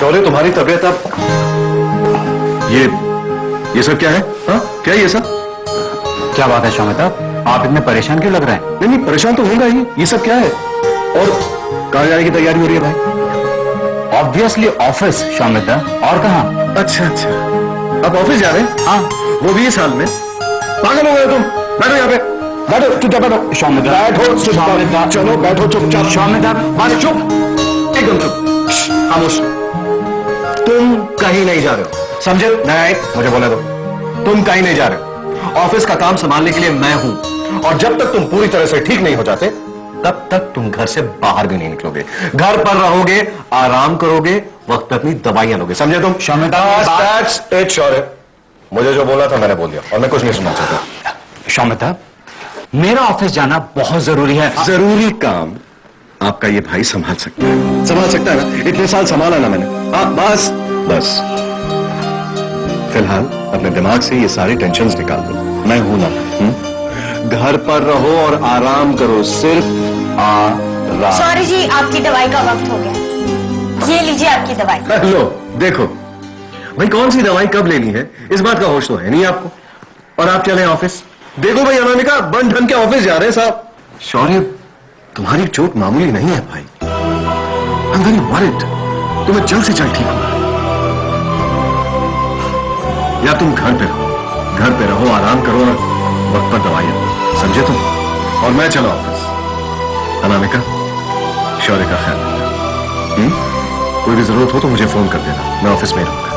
शौर्य, तुम्हारी तबीयत अब ये सब क्या है? हाँ, क्या है ये सब? क्या बात है शौमिता, आप इतने परेशान क्यों लग रहे हैं? नहीं नहीं, परेशान तो होगा ही। ये सब क्या है? और कहाँ जाने की तैयारी हो रही है भाई? ऑब्वियसली ऑफिस शौमिता, और कहाँ? अच्छा अच्छा, अब ऑफिस जा रहे हैं? हाँ। वो भी इस हाल में? पागल हो गए तुम? बैठो यहाँ पे, बैठो, चुपचाप बैठो। शौमिता, बैठो शौमिता, चलो बैठो चुपचाप। शौमिता, बस चुप, एकदम चुप, खामोश। तुम कहीं नहीं जा रहे हो, समझे? नहीं, मुझे बोले दो, तुम कहीं नहीं जा रहे हो। ऑफिस का काम संभालने के लिए मैं हूं, और जब तक तुम पूरी तरह से ठीक नहीं हो जाते तब तक तुम घर से बाहर भी नहीं निकलोगे। घर पर रहोगे, आराम करोगे, वक्त पे अपनी दवाइयां लोगे, समझे तुम? शौमिता, दैट्स इट शौर्य, मुझे जो बोला था मैंने बोल दिया, और मैं कुछ नहीं सुनना चाहता। शौमिता, मेरा ऑफिस जाना बहुत जरूरी है। जरूरी काम आपका ये भाई संभाल सकता है, संभाल सकता है ना? इतने साल संभाला ना मैंने। हाँ, बस बस फिलहाल अपने दिमाग से ये सारी टेंशन्स निकाल दो, मैं हूं ना। घर पर रहो और आराम करो, सिर्फ आराम। सॉरी जी, आपकी दवाई का वक्त हो गया, ये लीजिए आपकी दवाई। लो देखो भाई, कौन सी दवाई कब लेनी है इस बात का होश तो है नहीं आपको, और आप चले ऑफिस। देखो भाई, अनामिका बन ढंग के ऑफिस जा रहे हैं साहब। शौर्य, तुम्हारी चोट मामूली नहीं है भाई, आई एम वेरी वरीड। तुम्हें जल्द से जल्द ठीक होना है, या तुम घर पे रहो, आराम करो और वक्त पर दवाइयां लो, समझे तुम? और मैं चला ऑफिस। अनामिका, शौर्य का ख्याल रखना। कोई भी जरूरत हो तो मुझे फोन कर देना, मैं ऑफिस में रहूंगा।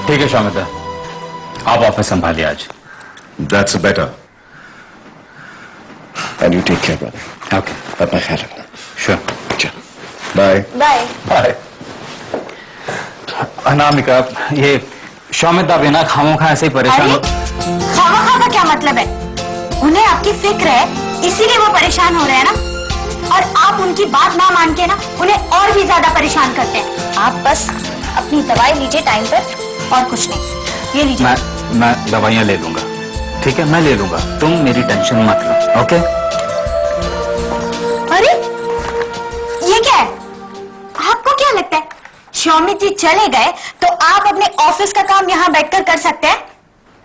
ठीक है शौमिता, आप ऑफिस संभालिए आज। That's better, and you take care brother. Okay, अपना ख्याल रखना। श्योर। चलो, बाय बाय। बाय। अनामिका, ये शौमिता बिना खामोखा ऐसे ही परेशान। खामोखा का क्या मतलब है? उन्हें आपकी फिक्र है, इसीलिए वो परेशान हो रहे हैं ना, और आप उनकी बात ना मान के ना उन्हें और भी ज्यादा परेशान करते हैं। आप बस अपनी दवाई लीजिए टाइम पर, और कुछ नहीं। ये लीजिए। मैं दवाइयां ले लूंगा, ठीक है, मैं ले लूंगा, तुम मेरी टेंशन मत लो। ओके? अरे ये क्या है? आपको क्या लगता है शौमित जी चले गए तो आप अपने ऑफिस का काम यहाँ बैठकर कर सकते हैं?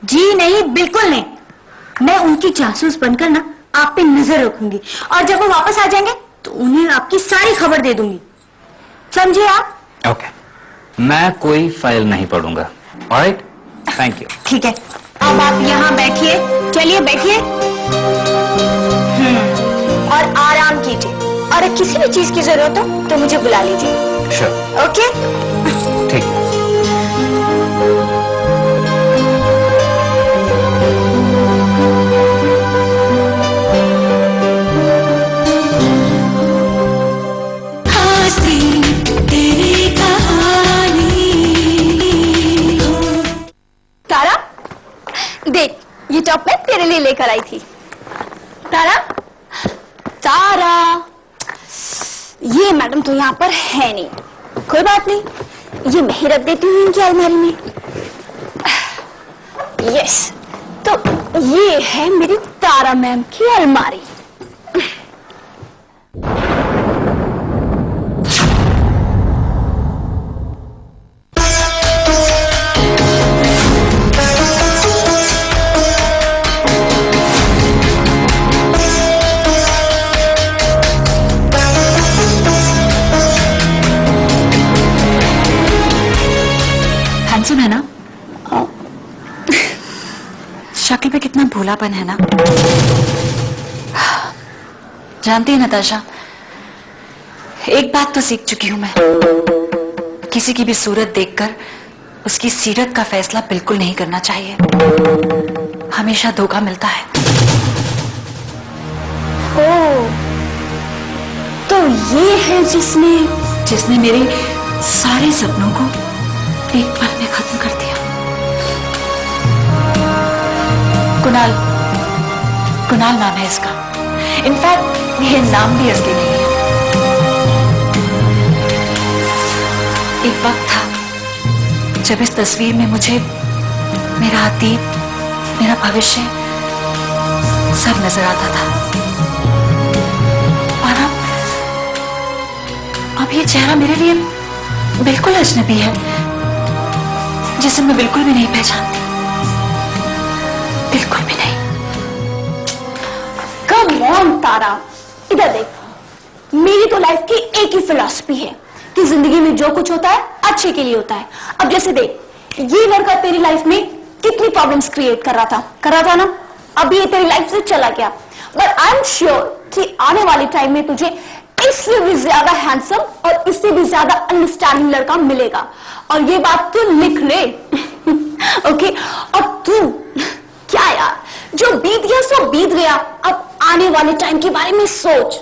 जी नहीं, बिल्कुल नहीं। मैं उनकी जासूस बनकर ना आप पे नजर रखूंगी, और जब वो वापस आ जाएंगे तो उन्हें आपकी सारी खबर दे दूंगी, समझे आप? ओके, मैं कोई फाइल नहीं पढ़ूंगा। Alright, thank you. ठीक है, अब आप यहाँ बैठिए, चलिए बैठिए, और आराम कीजिए, और किसी भी चीज की जरूरत हो तो मुझे बुला लीजिए। श्योर। ओके? ठीक है। तारा, देख ये टॉप मैं तेरे लिए लेकर आई थी। तारा, तारा, ये मैडम तो यहाँ पर है नहीं, कोई बात नहीं, ये मैं ही रख देती हूँ इनकी अलमारी में। यस, तो ये है मेरी तारा मैम की अलमारी। हैंडसम है ना? शक्ल पे कितना भोलापन है ना। जानती है नताशा, एक बात तो सीख चुकी हूं मैं, किसी की भी सूरत देखकर उसकी सीरत का फैसला बिल्कुल नहीं करना चाहिए, हमेशा धोखा मिलता है। ओह, तो ये है जिसने मेरे सारे सपनों को एक पल में खत्म कर दिया। कुणाल नाम है इसका। इनफैक्ट ये नाम भी असली नहीं है। एक वक्त था जब इस तस्वीर में मुझे मेरा अतीत, मेरा भविष्य सब नजर आता था, और अब ये चेहरा मेरे लिए बिल्कुल अजनबी है, जिसे मैं बिल्कुल भी नहीं पहचानती, बिल्कुल भी नहीं। कम ऑन तारा, इधर देख, मेरी तो लाइफ की एक ही फिलॉसफी है कि जिंदगी में जो कुछ होता है अच्छे के लिए होता है। अब जैसे देख, ये लड़का तेरी लाइफ में कितनी प्रॉब्लम्स क्रिएट कर रहा था ना, अभी ये तेरी लाइफ से चला गया, बट आई एम श्योर कि आने वाले टाइम में तुझे इससे भी ज्यादा हैंडसम और इससे भी ज्यादा अंडरस्टैंडिंग लड़का मिलेगा, और ये बात तू लिख ले। ओके, और तू क्या यार, जो बीत गया सो बीत गया, अब आने वाले टाइम के बारे में सोच।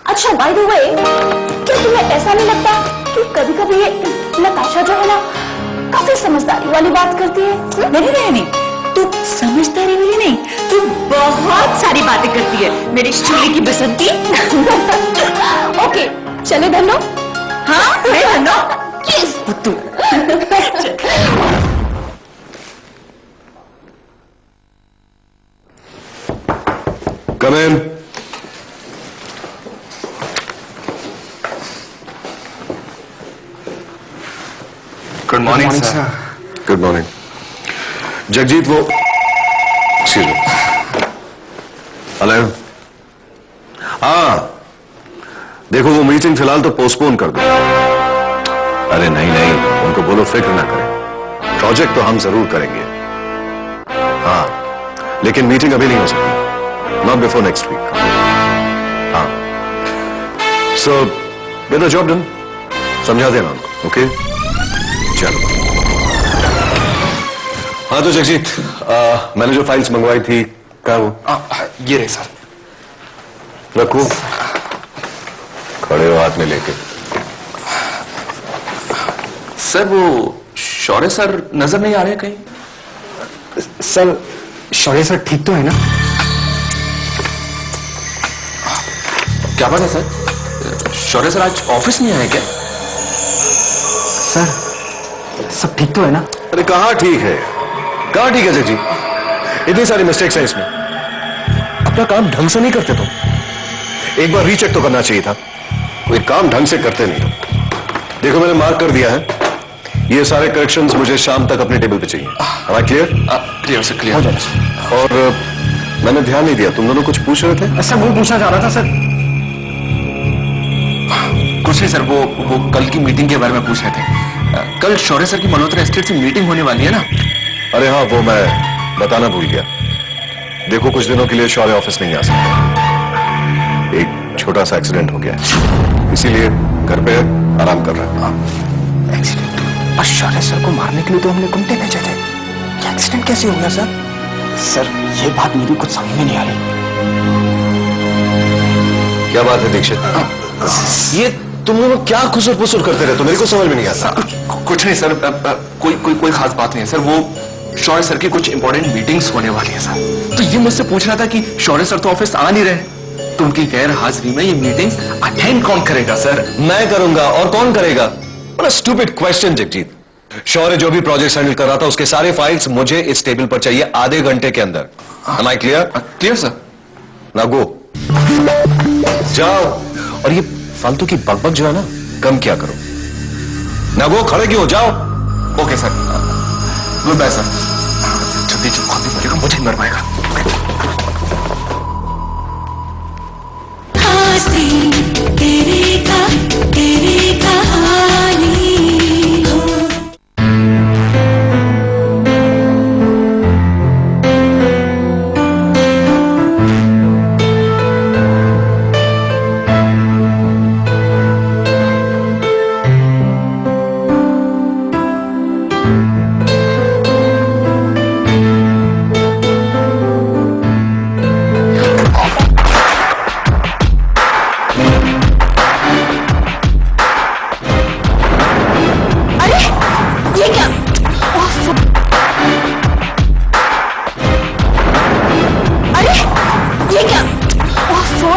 अच्छा, बाय द वे, क्या तुम्हें ऐसा नहीं लगता कि कभी कभी ये नताशा जो है ना, काफी समझदारी वाली बात करती है? नहीं, तू समझदारी वाली नहीं, तू बहुत सारी बातें करती है मेरी चूल्हे की बसंती। ओके, चले धन्नो। हाँ, मैं Dhanno. Yes. पुत्तू। Come in. Good morning sir. Good morning. Jagjit, वो एक्सक्यूज मी, हेलो। हाँ, देखो वो मीटिंग फिलहाल तो पोस्टपोन कर दो। अरे नहीं, उनको बोलो फिक्र ना करें, प्रोजेक्ट तो हम जरूर करेंगे। हाँ, लेकिन मीटिंग अभी नहीं हो सकती, नॉट बिफोर नेक्स्ट वीक। हाँ, so get the job done, समझा देना उनको। ओके, चलो। हाँ तो जगजीत, मैंने जो फाइल्स मंगवाई थी, कहाँ वो? ये रहे सर। रखो, खड़े हो हाथ में लेके। सर वो शौर्य सर नजर नहीं आ रहे कहीं? सर, शौर्य सर ठीक तो है ना? क्या बात है सर, शौर्य सर आज ऑफिस नहीं आए क्या? सर, सब ठीक तो है ना? अरे कहाँ ठीक है, कहाँ ठीक है जगजीत, इतनी सारी मिस्टेक्स हैं इसमें। अपना काम ढंग से नहीं करते तुम, एक बार रीचेक तो करना चाहिए था। कोई काम ढंग से करते नहीं हो। देखो मैंने मार्क कर दिया है, ये सारे करेक्शंस मुझे शाम तक अपने टेबल पे चाहिए। Am I clear? Clear sir, clear. और मैंने ध्यान नहीं दिया, तुम दोनों कुछ पूछ रहे थे? सर, वो पूछना चाह रहा था सर। कुछ नहीं सर, वो कल की मीटिंग के बारे में पूछ रहे थे। कल शौर्य सर की मल्होत्रा एस्टेट से मीटिंग होने वाली है ना? अरे हाँ, वो मैं बताना भूल गया। देखो कुछ दिनों के लिए शौर्य ऑफिस नहीं आ सकता, एक छोटा सा एक्सीडेंट हो गया, इसीलिए घर पे आराम कर रहा है। एक्सीडेंट? और शौर्य सर को मारने के लिए तो हमने गुंडे भेजे थे, ये एक्सीडेंट कैसे हो गया सर? सर, ये बात मेरी कुछ समझ में नहीं आ रही। क्या बात है दीक्षित, ये तुम लोग क्या खुसर पुसर करते रहते हो, मेरे को समझ में नहीं आता। कुछ नहीं सर, कोई खास बात नहीं है सर। वो शौर्य सर की कुछ इंपॉर्टेंट मीटिंग्स होने वाली है सर, तो ये मुझसे पूछ रहा था कि शौर्य सर तो ऑफिस आ नहीं रहे, तो उनकी गैर हाजिरी में ये मीटिंग्स अटेंड कौन करेगा सर? मैं करूंगा, और कौन करेगा? बड़ा स्टूपिड क्वेश्चन जगजीत। शौर्य जो भी प्रोजेक्ट हैंडल कर रहा था, उसके सारे फाइल्स मुझे इस टेबल पर चाहिए आधे घंटे के अंदर। Am I clear? Clear sir. ना गो, जाओ, और ये फालतू की बकबक जो है ना, कम क्या करो। ना गो, खड़े क्यों, जाओ। Okay sir, goodbye sir. जल्दी जो खुद भी मरेगा, मुझे मरवाएगा। तेरे कहानी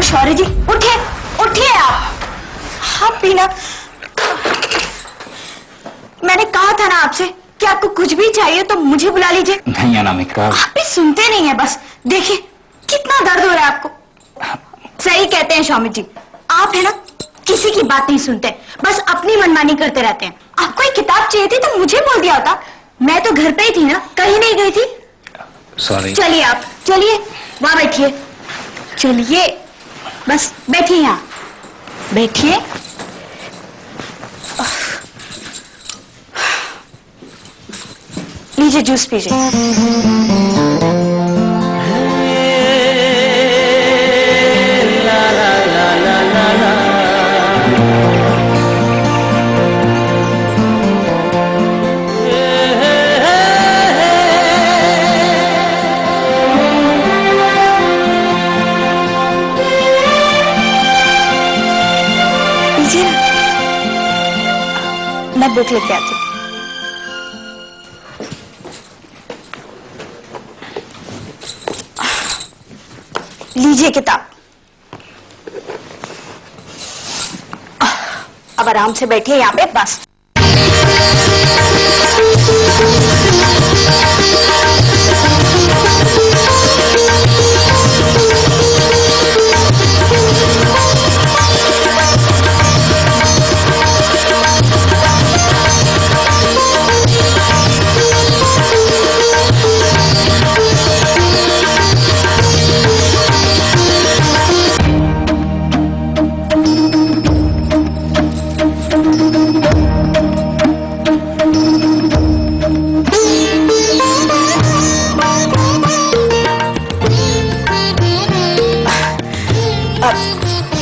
शौर्य जी, उठिए, उठिए आप पीना। मैंने कहा था ना आपसे कि आपको कुछ भी चाहिए तो मुझे बुला लीजिए। नहीं अनामिका, आप भी सुनते नहीं है, बस देखिए कितना दर्द हो रहा है आपको। सही कहते हैं स्वामी जी, आप है ना किसी की बात नहीं सुनते, बस अपनी मनमानी करते रहते हैं। आपको एक किताब चाहिए थी तो मुझे बोल दिया होता, मैं तो घर पे ही थी ना, कहीं नहीं गई थी। सॉरी। चलिए आप, चलिए वहां बैठिए, चलिए बस बैठिए, यहाँ बैठिए। लीजिए जूस पीजिए। लीजिए ना, मैं बुक लेके आती हूँ। लीजिए किताब, अब आराम से बैठिए यहाँ पे, बस।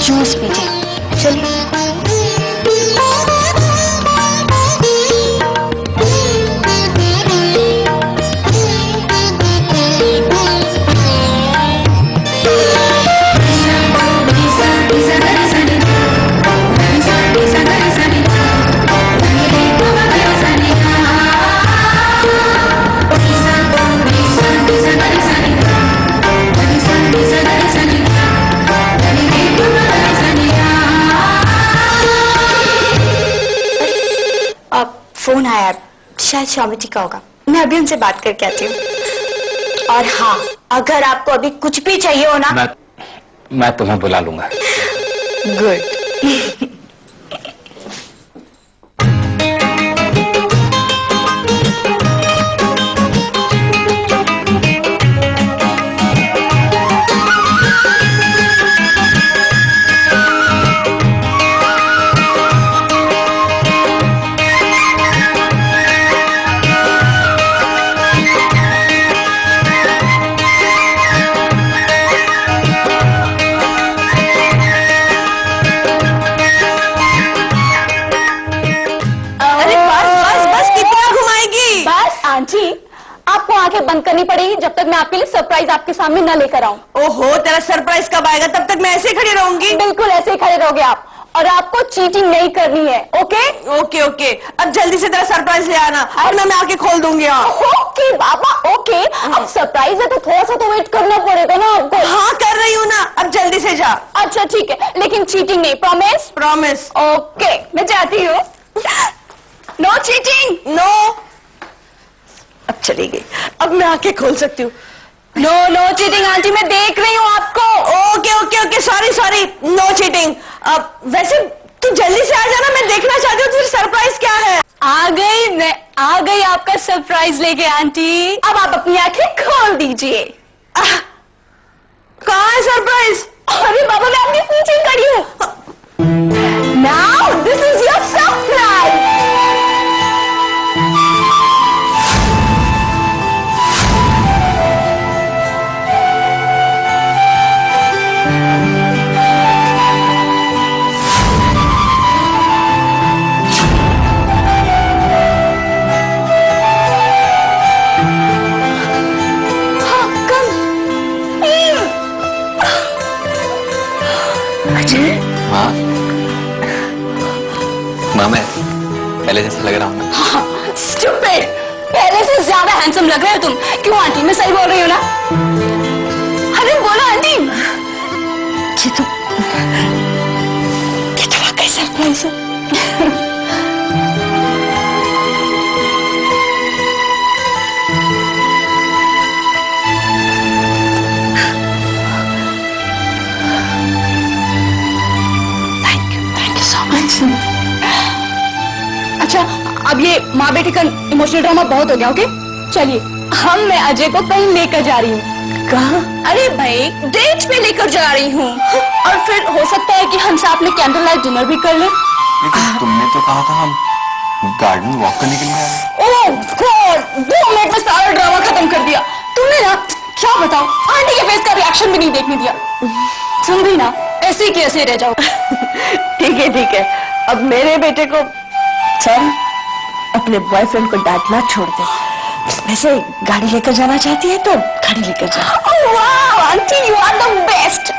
जूस पीजिए, चलिए। फोन आया, शायद स्वामी जी का होगा, मैं अभी उनसे बात करके आती हूँ। और हाँ, अगर आपको अभी कुछ भी चाहिए हो ना, मैं तुम्हें बुला लूंगा। गुड। आंटी, आपको आंखें बंद करनी पड़ेगी जब तक मैं आपके लिए सरप्राइज आपके सामने न लेकर आऊं। ओहो, तेरा सरप्राइज कब आएगा? तब तक मैं ऐसे ही खड़ी रहूंगी। बिल्कुल ऐसे ही खड़े रहोगे आप, और आपको चीटिंग नहीं करनी है। ओके ओके ओके, अब जल्दी से तेरा सरप्राइज ले आना, और मैं आके खोल दूंगी। ओके बाबा, ओके। अब सरप्राइज है तो थोड़ा सा तो वेट करना पड़ेगा ना आपको। हाँ कर रही हूँ ना, अब जल्दी से जा। अच्छा ठीक है, लेकिन चीटिंग नहीं, प्रॉमिस? प्रॉमिस। ओके, मैं जाती हूँ। No cheating. नो। अब चली गई, अब मैं आके खोल सकती हूँ। नो नो चीटिंग आंटी, मैं देख रही हूँ आपको। Okay okay okay, sorry sorry, no cheating. अब वैसे तू जल्दी से आ जाना, मैं देखना चाहती हूँ सरप्राइज क्या है। आ गई, मैं आ गई आपका सरप्राइज लेके आंटी। अब आप अपनी आंखें खोल दीजिए। कहाँ है सरप्राइज? अरे बाबा, मैं आपके पीछे खड़ी हूँ। Now this is your surprise. माँ, मैं पहले जैसा लग रहा हूँ ना? स्टूपिड, पहले से ज्यादा हैंडसम लग रहे हो तुम। क्यों आंटी, मैं सही बोल रही हूँ ना? अरे बोलो आंटी। ये तो वाकई सरप्राइज है। थैंक यू अब ये माँ बेटे का इमोशनल ड्रामा बहुत हो गया, ओके? चलिए मैं अजय को कहीं लेकर जा रही हूँ। कहाँ? अरे भाई डेट पे लेकर जा रही हूँ, और फिर हो सकता है कि हम साथ में कैंडल लाइट डिनर भी कर लें। लेकिन तुमने तो कहा था हम गार्डन वॉक करने के लिए आ रहे हैं। ओह गॉड, 2 मिनट में सारा ड्रामा खत्म कर दिया तुमने ना। क्या बताओ, आंटी के फेस का रिएक्शन भी नहीं देखने दिया। सुन भी ना, ऐसे ही कैसे रह जाओ। ठीक है, अब मेरे बेटे को चल अपने बॉयफ्रेंड को डांटना छोड़ दे। वैसे गाड़ी लेकर जाना चाहती है तो गाड़ी लेकर जा। वाह aunty, you are the best.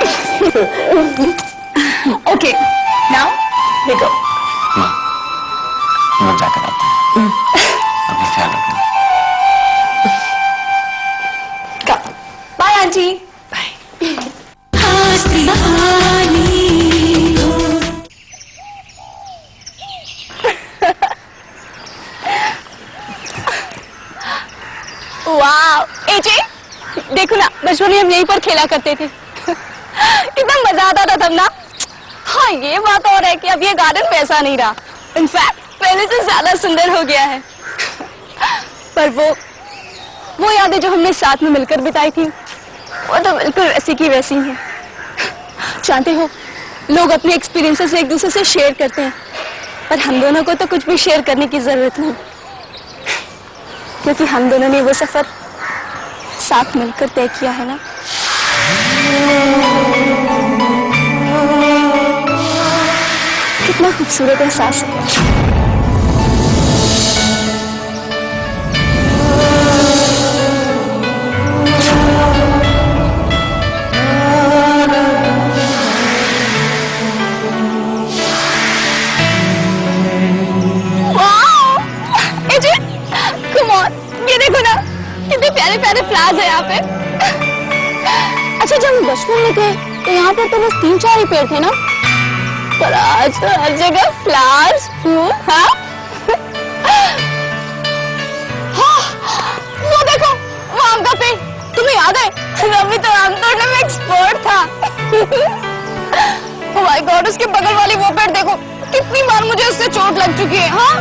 Okay now we go. माँ, हम लोग जाकर आते हैं। अपना ख्याल रखना। Bye aunty. हंसी कहानी वाह एजे, देखो ना, बचपन में हम यहीं पर खेला करते थे। कितना मजा आता था तब ना। हाँ ये बात और है कि अब ये गार्डन वैसा नहीं रहा, इनफैक्ट पहले से ज्यादा सुंदर हो गया है। पर वो यादें जो हमने साथ में मिलकर बिताई थी, वो तो बिल्कुल वैसी की वैसी हैं। जानते हो, लोग अपने एक्सपीरियंसेस एक दूसरे से शेयर करते हैं, पर हम दोनों को तो कुछ भी शेयर करने की जरूरत नहीं, क्योंकि हम दोनों ने वो सफर साथ मिलकर तय किया है ना। कितना खूबसूरत एहसास है। प्यारे प्यारे फ्लावर्स है यहाँ पे। अच्छा जब हम बचपन में थे तो यहाँ पर तो बस 3-4 ही पेड़ थे ना, पर आज तो हर जगह फ्लावर्स, फूल। हाँ वो देखो, वो आम का पेड़, तुम्हें याद है? रवि तो आम तोड़ने में एक्सपर्ट था। ओह माय गॉड, उसके बगल वाली वो पेड़ देखो, कितनी बार मुझे उससे चोट लग चुकी है। हाँ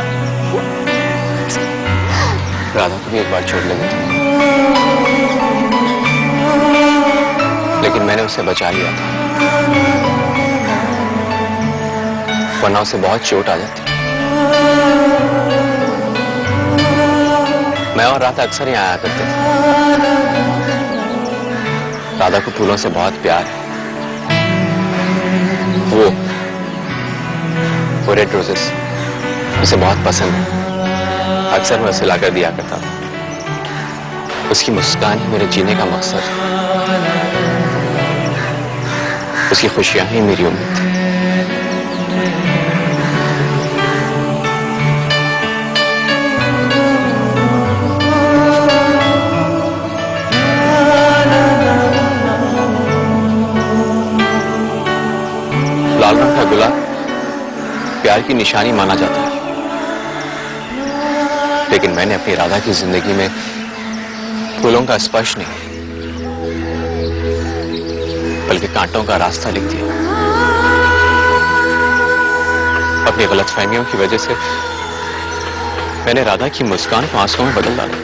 राधा को भी एक बार चोट लगी थी, लेकिन मैंने उसे बचा लिया था, वरना उसे बहुत चोट आ जाती। मैं और राधा अक्सर यहाँ आया करते थे। राधा को फूलों से बहुत प्यार है। वो रेड रोजेस उसे बहुत पसंद है। अक्सर मैं उसे लाकर दिया करता था। उसकी मुस्कान ही मेरे जीने का मकसद है। उसकी खुशियां ही मेरी उम्मीद थी। लाल रंग का गुलाब प्यार की निशानी माना जाता है, लेकिन मैंने अपनी राधा की जिंदगी में फूलों का स्पर्श नहीं, बल्कि कांटों का रास्ता लिख दिया। अपनी गलतफहमियों की वजह से मैंने राधा की मुस्कान को आंसुओं में बदल डाला।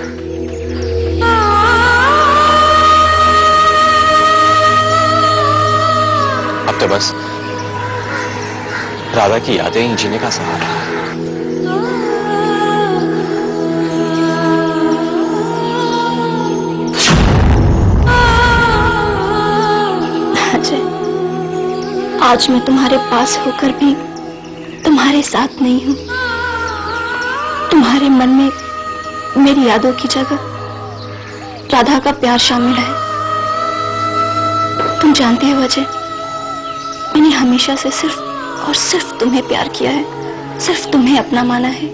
अब तो बस राधा की यादें ही जीने का सहारा है। आज मैं तुम्हारे पास होकर भी तुम्हारे साथ नहीं हूं। तुम्हारे मन में मेरी यादों की जगह राधा का प्यार शामिल है। तुम जानते हो अजय, मैंने हमेशा से सिर्फ और सिर्फ तुम्हें प्यार किया है, सिर्फ तुम्हें अपना माना है।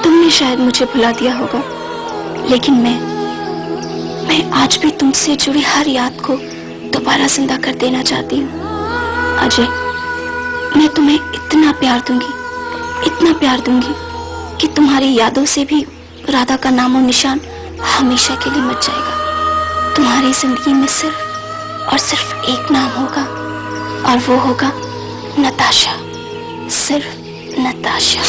तुमने शायद मुझे भुला दिया होगा, लेकिन मैं आज भी तुमसे जुड़ी हर याद को दोबारा जिंदा कर देना चाहती हूँ। अजय, मैं तुम्हें इतना प्यार दूंगी कि तुम्हारी यादों से भी राधा का नामो निशान हमेशा के लिए मिट जाएगा। तुम्हारी जिंदगी में सिर्फ और सिर्फ एक नाम होगा, और वो होगा नताशा, सिर्फ नताशा।